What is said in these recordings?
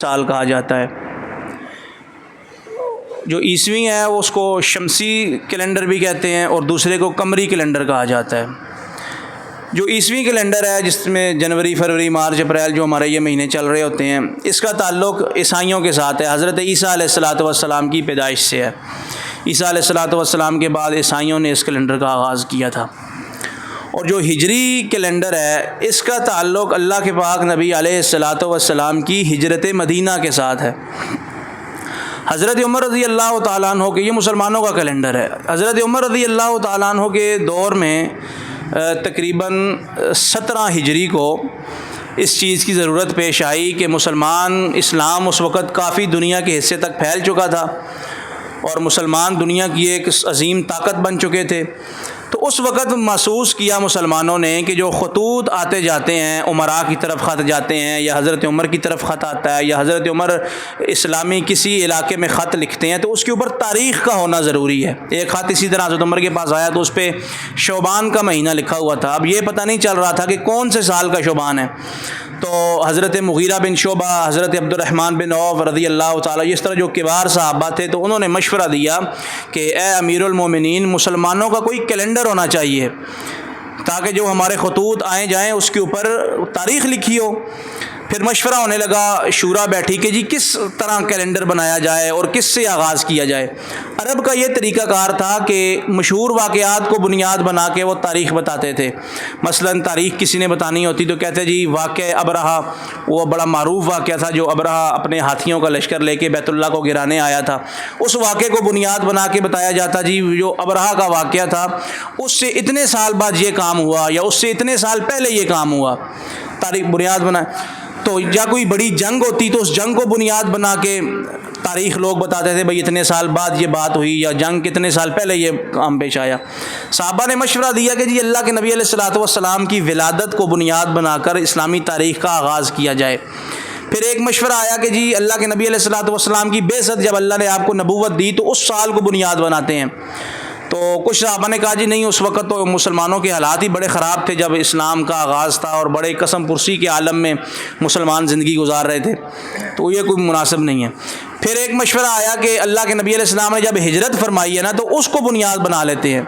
سال کہا جاتا ہے. جو عیسوی ہے اس کو شمسی کیلنڈر بھی کہتے ہیں اور دوسرے کو قمری کیلنڈر کہا جاتا ہے. جو عیسوی کیلنڈر ہے جس میں جنوری، فروری، مارچ، اپریل جو ہمارے یہ مہینے چل رہے ہوتے ہیں، اس کا تعلق عیسائیوں کے ساتھ ہے. حضرت عیسیٰ علیہ الصلاۃ والسلام کی پیدائش سے ہے. عیسیٰ علیہ الصلاۃ والسلام کے بعد عیسائیوں نے اس کیلنڈر کا آغاز کیا تھا. اور جو ہجری کیلنڈر ہے اس کا تعلق اللہ کے پاک نبی علیہ الصلاۃ والسلام کی ہجرت مدینہ کے ساتھ ہے. حضرت عمر رضی اللہ تعالیٰ عنہ کے، یہ مسلمانوں کا کیلنڈر ہے، حضرت عمر رضی اللہ تعالیٰ عنہ کے دور میں تقریباً 17 ہجری کو اس چیز کی ضرورت پیش آئی کہ اسلام اس وقت کافی دنیا کے حصے تک پھیل چکا تھا اور مسلمان دنیا کی ایک عظیم طاقت بن چکے تھے. تو اس وقت محسوس کیا مسلمانوں نے کہ جو خطوط آتے جاتے ہیں، عمراء کی طرف خط جاتے ہیں یا حضرت عمر کی طرف خط آتا ہے یا حضرت عمر اسلامی کسی علاقے میں خط لکھتے ہیں، تو اس کے اوپر تاریخ کا ہونا ضروری ہے. ایک خط اسی طرح حضرت عمر کے پاس آیا تو اس پہ شعبان کا مہینہ لکھا ہوا تھا. اب یہ پتہ نہیں چل رہا تھا کہ کون سے سال کا شعبان ہے. تو حضرت مغیرہ بن شعبہ، حضرت عبد الرحمن بن عوف رضی اللہ تعالیٰ، اس طرح جو کبار صحابہ تھے، تو انہوں نے مشورہ دیا کہ اے امیر المومنین، مسلمانوں کا کوئی کیلنڈر ہونا چاہیے تاکہ جو ہمارے خطوط آئیں جائیں اس کے اوپر تاریخ لکھی ہو. پھر مشورہ ہونے لگا، شورا بیٹھی کہ جی کس طرح کیلنڈر بنایا جائے اور کس سے آغاز کیا جائے. عرب کا یہ طریقہ کار تھا کہ مشہور واقعات کو بنیاد بنا کے وہ تاریخ بتاتے تھے. مثلا تاریخ کسی نے بتانی ہوتی تو کہتے جی واقعہ ابرہہ، وہ بڑا معروف واقعہ تھا جو ابرہہ اپنے ہاتھیوں کا لشکر لے کے بیت اللہ کو گرانے آیا تھا. اس واقعے کو بنیاد بنا کے بتایا جاتا جی جو ابرہہ کا واقعہ تھا اس سے اتنے سال بعد یہ کام ہوا یا اس سے اتنے سال پہلے یہ کام ہوا. تاریخ بنیاد بنا. تو یا کوئی بڑی جنگ ہوتی تو اس جنگ کو بنیاد بنا کے تاریخ لوگ بتاتے تھے بھئی اتنے سال بعد یہ بات ہوئی یا جنگ کتنے سال پہلے یہ کام پیش آیا. صحابہ نے مشورہ دیا کہ جی اللہ کے نبی علیہ الصلوۃ والسلام کی ولادت کو بنیاد بنا کر اسلامی تاریخ کا آغاز کیا جائے. پھر ایک مشورہ آیا کہ جی اللہ کے نبی علیہ الصلوۃ والسلام کی بعثت، جب اللہ نے آپ کو نبوت دی تو اس سال کو بنیاد بناتے ہیں. تو کچھ صحابہ نے کہا جی نہیں، اس وقت تو مسلمانوں کے حالات ہی بڑے خراب تھے جب اسلام کا آغاز تھا اور بڑے قسم پرسی کے عالم میں مسلمان زندگی گزار رہے تھے، تو یہ کوئی مناسب نہیں ہے. پھر ایک مشورہ آیا کہ اللہ کے نبی علیہ السلام نے جب ہجرت فرمائی ہے نا تو اس کو بنیاد بنا لیتے ہیں.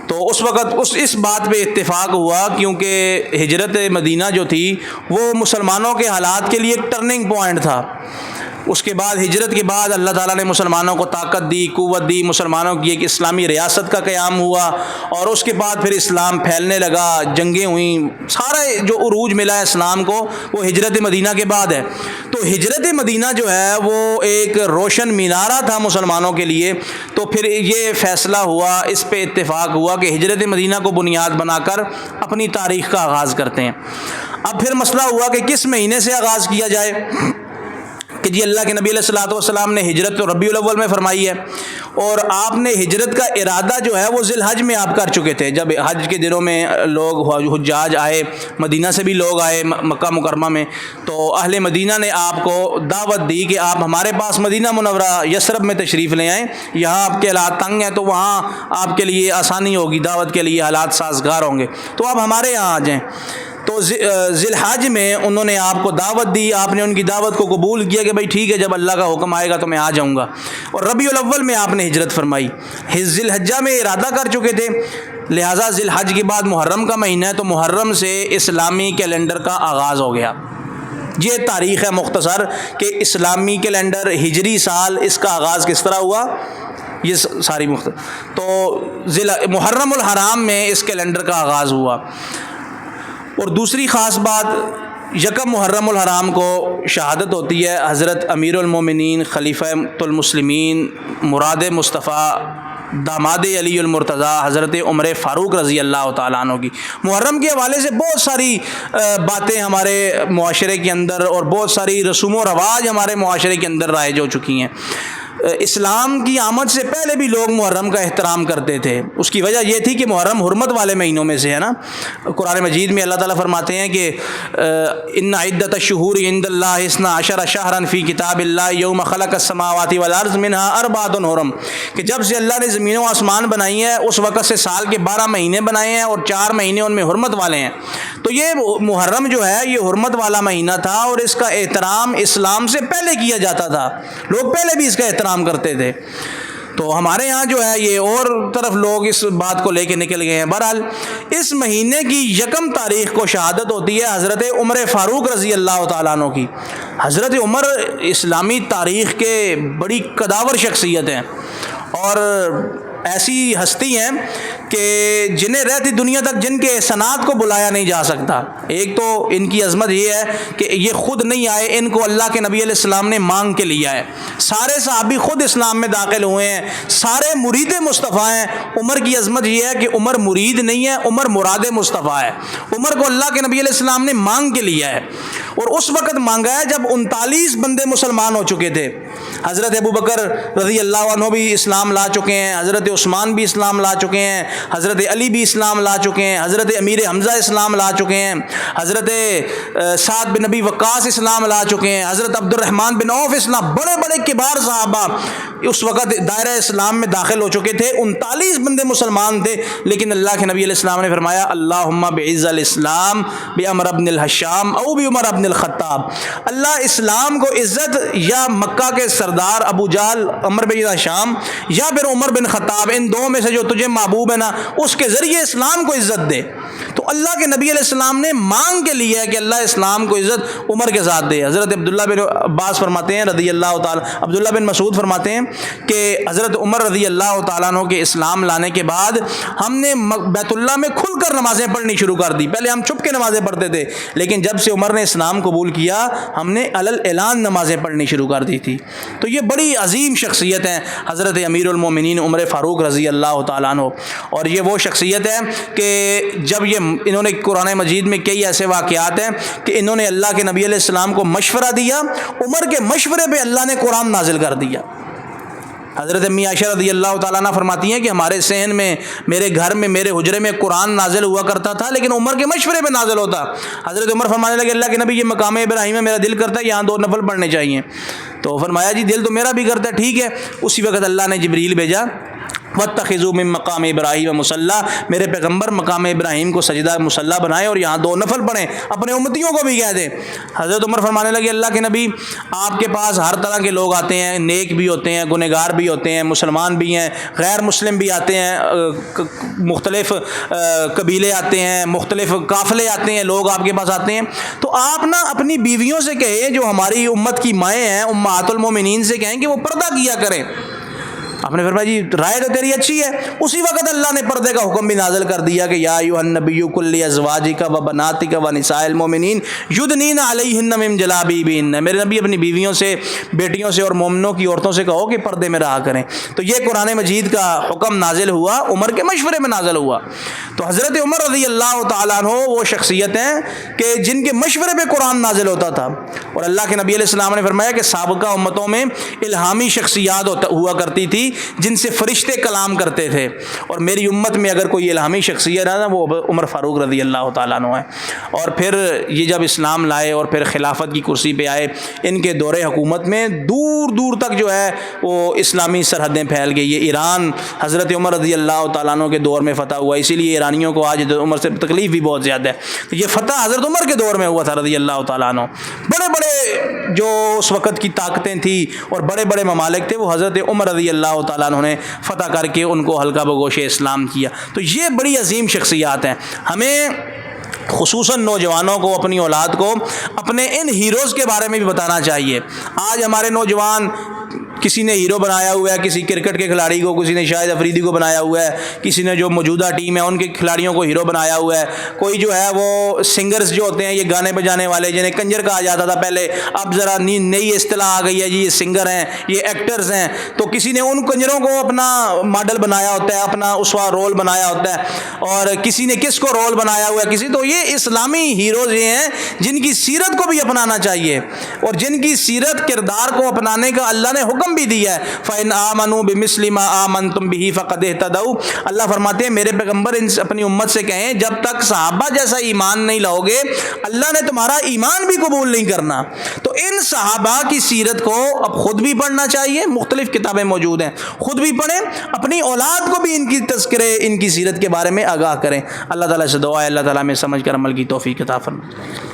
تو اس وقت اس بات پہ اتفاق ہوا کیونکہ ہجرت مدینہ جو تھی وہ مسلمانوں کے حالات کے لیے ایک ٹرننگ پوائنٹ تھا. اس کے بعد ہجرت کے بعد اللہ تعالیٰ نے مسلمانوں کو طاقت دی، قوت دی، مسلمانوں کی ایک اسلامی ریاست کا قیام ہوا اور اس کے بعد پھر اسلام پھیلنے لگا، جنگیں ہوئیں، سارا جو عروج ملا ہے اسلام کو وہ ہجرت مدینہ کے بعد ہے. تو ہجرت مدینہ جو ہے وہ ایک روشن مینارہ تھا مسلمانوں کے لیے. تو پھر یہ فیصلہ ہوا، اس پہ اتفاق ہوا کہ ہجرت مدینہ کو بنیاد بنا کر اپنی تاریخ کا آغاز کرتے ہیں. اب پھر مسئلہ ہوا کہ کس مہینے سے آغاز کیا جائے کہ جی اللہ کے نبی علیہ الصلوۃ والسلام نے ہجرت تو ربیع الاول میں فرمائی ہے اور آپ نے ہجرت کا ارادہ جو ہے وہ ذی الحج میں آپ کر چکے تھے. جب حج کے دنوں میں لوگ حجاج آئے، مدینہ سے بھی لوگ آئے مکہ مکرمہ میں، تو اہل مدینہ نے آپ کو دعوت دی کہ آپ ہمارے پاس مدینہ منورہ یثرب میں تشریف لے آئیں، یہاں آپ کے حالات تنگ ہیں تو وہاں آپ کے لیے آسانی ہوگی، دعوت کے لیے حالات سازگار ہوں گے، تو آپ ہمارے یہاں آ جائیں. تو ذی الحج میں انہوں نے آپ کو دعوت دی، آپ نے ان کی دعوت کو قبول کیا کہ بھائی ٹھیک ہے جب اللہ کا حکم آئے گا تو میں آ جاؤں گا. اور ربیع الاول میں آپ نے ہجرت فرمائی. ذی الحجہ میں ارادہ کر چکے تھے، لہٰذا ذی الحج کے بعد محرم کا مہینہ ہے تو محرم سے اسلامی کیلنڈر کا آغاز ہو گیا. یہ تاریخ ہے مختصر کہ اسلامی کیلنڈر ہجری سال اس کا آغاز کس طرح ہوا، یہ ساری تو محرم الحرام میں اس کیلنڈر کا آغاز ہوا. اور دوسری خاص بات، یکم محرم الحرام کو شہادت ہوتی ہے حضرت امیر المومنین خلیفہ المسلمین مراد مصطفیٰ داماد علی المرتضیٰ حضرت عمر فاروق رضی اللہ تعالیٰ عنہ کی. محرم کے حوالے سے بہت ساری باتیں ہمارے معاشرے کے اندر اور بہت ساری رسوم و رواج ہمارے معاشرے کے اندر رائج ہو چکی ہیں. اسلام کی آمد سے پہلے بھی لوگ محرم کا احترام کرتے تھے. اس کی وجہ یہ تھی کہ محرم حرمت والے مہینوں میں سے ہے نا. قرآن مجید میں اللہ تعالیٰ فرماتے ہیں کہ ان عدت الشہور عند اللہ 12 شہرا فی کتاب اللہ یوم خلق السماوات والارض منها 4 حرم، کہ جب سے اللہ نے زمین و آسمان بنائی ہے اس وقت سے سال کے 12 مہینے بنائے ہیں اور 4 مہینے ان میں حرمت والے ہیں. تو یہ محرم جو ہے یہ حرمت والا مہینہ تھا اور اس کا احترام اسلام سے پہلے کیا جاتا تھا. لوگ پہلے بھی اس کا احترام کرتے تھے. تو ہمارے یہاں جو ہے یہ اور طرف لوگ اس بات کو لے کے نکل گئے ہیں. بہرحال اس مہینے کی 1 تاریخ کو شہادت ہوتی ہے حضرت عمر فاروق رضی اللہ تعالیٰ عنہ کی. حضرت عمر اسلامی تاریخ کے بڑی قداور شخصیت ہیں اور ایسی ہستی ہیں کہ جنہیں رہتی دنیا تک جن کے احسانات کو بلایا نہیں جا سکتا. ایک تو ان کی عظمت یہ ہے کہ یہ خود نہیں آئے، ان کو اللہ کے نبی علیہ السلام نے مانگ کے لیا ہے. سارے صحابی خود اسلام میں داخل ہوئے ہیں، سارے مرید مصطفیٰ ہیں. عمر کی عظمت یہ ہے کہ عمر مرید نہیں ہے، عمر مراد مصطفیٰ ہے. عمر کو اللہ کے نبی علیہ السلام نے مانگ کے لیا ہے اور اس وقت مانگا ہے جب 39 بندے مسلمان ہو چکے تھے. حضرت ابو بکر رضی اللہ عنہ بھی اسلام لا چکے ہیں، حضرت عثمان بھی اسلام لا چکے ہیں، حضرت علی بھی اسلام لا چکے ہیں، حضرت امیر حمزہ اسلام لا چکے ہیں، حضرت سعد بن نبی وقاص اسلام لا چکے ہیں، حضرت عبد الرحمن بن عوف اسلام، بڑے بڑے کبار صحابہ اس وقت دائرہ اسلام میں داخل ہو چکے تھے. 39 بندے مسلمان تھے، لیکن اللہ کے نبی علیہ السلام نے فرمایا اللہم بعز الاسلام بعمر بن الحشام او بعمر بن الخطاب. اللہ اسلام کو عزت یا مکہ کے سردار ابو جہل عمر بن الحشام یا پھر عمر بن خطاب، ان دو میں سے جو تجھے محبوب ہے نا اس کے ذریعے اسلام کو عزت دے. تو اللہ کے نبی علیہ السلام نے مانگ کے لیا ہے کہ اللہ اسلام کو عزت عمر کے ساتھ دے. حضرت عبداللہ بن عباس فرماتے ہیں رضی اللہ تعالیٰ، عبداللہ بن مسعود فرماتے ہیں کہ حضرت عمر رضی اللہ تعالیٰ عنہ کے اسلام لانے کے بعد ہم نے بیت اللہ میں کھل کر نمازیں پڑھنی شروع کر دی. پہلے ہم چھپ کے نمازیں پڑھتے تھے، لیکن جب سے عمر نے اسلام قبول کیا ہم نے علل اعلان نمازیں پڑھنی شروع کر دی تھی. تو یہ بڑی عظیم شخصیت ہیں حضرت امیر المومنین عمر فاروق رضی اللہ تعالیٰ عنہ. اور یہ وہ شخصیت ہے کہ جب یہ انہوں نے قرآن مجید میں کئی ایسے واقعات ہیں کہ انہوں نے اللہ کے نبی علیہ السلام کو مشورہ دیا، عمر کے مشورے پہ اللہ نے قرآن نازل کر دیا. حضرت امی عائشہ رضی اللہ تعالیٰ عنہ فرماتی ہیں کہ ہمارے صحن میں، میرے گھر میں، میرے حجرے میں قرآن نازل ہوا کرتا تھا لیکن عمر کے مشورے پہ نازل ہوتا. حضرت عمر فرمانے لگے اللہ کے نبی یہ مقام ابراہیم ہے، میرا دل کرتا ہے یہاں 2 نفل پڑھنے چاہیے. تو فرمایا جی دل تو میرا بھی کرتا ہے، ٹھیک ہے. اسی وقت اللہ نے جبریل بھیجا واتخذوا من مقام ابراہیم مصلی، میرے پیغمبر مقام ابراہیم کو سجدہ مصلی بنائے اور یہاں 2 نفل پڑھیں، اپنے امتیوں کو بھی کہہ دیں. حضرت عمر فرمانے لگے اللہ کے نبی آپ کے پاس ہر طرح کے لوگ آتے ہیں، نیک بھی ہوتے ہیں، گنہگار بھی ہوتے ہیں، مسلمان بھی ہیں، غیر مسلم بھی آتے ہیں، مختلف قبیلے آتے ہیں، مختلف قافلے آتے ہیں، لوگ آپ کے پاس آتے ہیں. تو آپ نا اپنی بیویوں سے کہیں جو ہماری امت کی مائیں ہیں، امہات المومنین سے کہیں کہ وہ پردہ کیا کریں. آپ نے فرمایا جی رائے تو تیری اچھی ہے. اسی وقت اللہ نے پردے کا حکم بھی نازل کر دیا کہ یا ایھا النبی قل لازواجک و بناتک و نساء المؤمنین یدنین علیہن من جلابیبہن، میرے نبی اپنی بیویوں سے، بیٹیوں سے اور مومنوں کی عورتوں سے کہو کہ پردے میں رہا کریں. تو یہ قرآن مجید کا حکم نازل ہوا، عمر کے مشورے میں نازل ہوا. تو حضرت عمر رضی اللہ تعالیٰ عنہ وہ شخصیت ہیں کہ جن کے مشورے پہ قرآن نازل ہوتا تھا. اور اللہ کے نبی علیہ السلام نے فرمایا کہ سابقہ امتوں میں الہامی شخصیات ہوا کرتی تھی جن سے فرشتے کلام کرتے تھے، اور میری امت میں اگر کوئی الہامی شخصیت ہے نا وہ عمر فاروق رضی اللہ تعالیٰ عنہ ہے. اور پھر یہ جب اسلام لائے اور پھر خلافت کی کرسی پہ آئے، ان کے دور حکومت میں دور دور تک جو ہے وہ اسلامی سرحدیں پھیل گئی. یہ ایران حضرت عمر رضی اللہ تعالیٰ عنہ کے دور میں فتح ہوا، اسی لیے ایرانیوں کو آج عمر سے تکلیف بھی بہت زیادہ ہے. یہ فتح حضرت عمر کے دور میں ہوا تھا رضی اللہ تعالیٰ عنہ. بڑے بڑے جو اس وقت کی طاقتیں تھیں اور بڑے بڑے ممالک تھے وہ حضرت عمر رضی اللہ تعالیٰ عنہ نے فتح کر کے ان کو حلقہ بگوش اسلام کیا. تو یہ بڑی عظیم شخصیات ہیں. ہمیں خصوصاً نوجوانوں کو، اپنی اولاد کو اپنے ان ہیروز کے بارے میں بھی بتانا چاہیے. آج ہمارے نوجوان کسی نے ہیرو بنایا ہوا ہے کسی کرکٹ کے کھلاڑی کو، کسی نے شاہد افریدی کو بنایا ہوا ہے، کسی نے جو موجودہ ٹیم ہے ان کے کھلاڑیوں کو ہیرو بنایا ہوا ہے. کوئی جو ہے وہ سنگرز جو ہوتے ہیں، یہ گانے بجانے والے جنہیں کنجر کہا جاتا تھا پہلے، اب ذرا نئی اصطلاح آ گئی ہے جی یہ سنگر ہیں، یہ ایکٹرز ہیں. تو کسی نے ان کنجروں کو اپنا ماڈل بنایا ہوتا ہے، اپنا اسوا رول بنایا ہوتا ہے، اور کسی نے کس کو رول بنایا ہوا ہے کسی. تو یہ اسلامی ہیروز یہ ہیں جن کی سیرت کو بھی اپنانا چاہیے اور جن کی سیرت کردار کو اپنانے کا اللہ نے حکم حکم بھی دیا ہے فَإِنْ آمَنُوا بِمِثْلِ مَا آمَنْتُمْ بِهِ فَقَدِ اهْتَدَوْا۔ اللہ فرماتے ہیں میرے پیغمبر اپنی امت سے کہیں جب تک صحابہ جیسا ایمان نہیں لاؤ گے اللہ نے تمہارا ایمان بھی قبول نہیں کرنا۔ تو ان صحابہ کی سیرت کو اب خود بھی پڑھنا چاہیے، مختلف کتابیں موجود ہیں، خود بھی پڑھیں، اپنی اولاد کو بھی ان کی تذکرے ان کی سیرت کے بارے میں آگاہ کریں۔ اللہ تعالیٰ سے دعا ہے اللہ تعالیٰ میں سمجھ کر عمل کی توفیق عطا فرمائے۔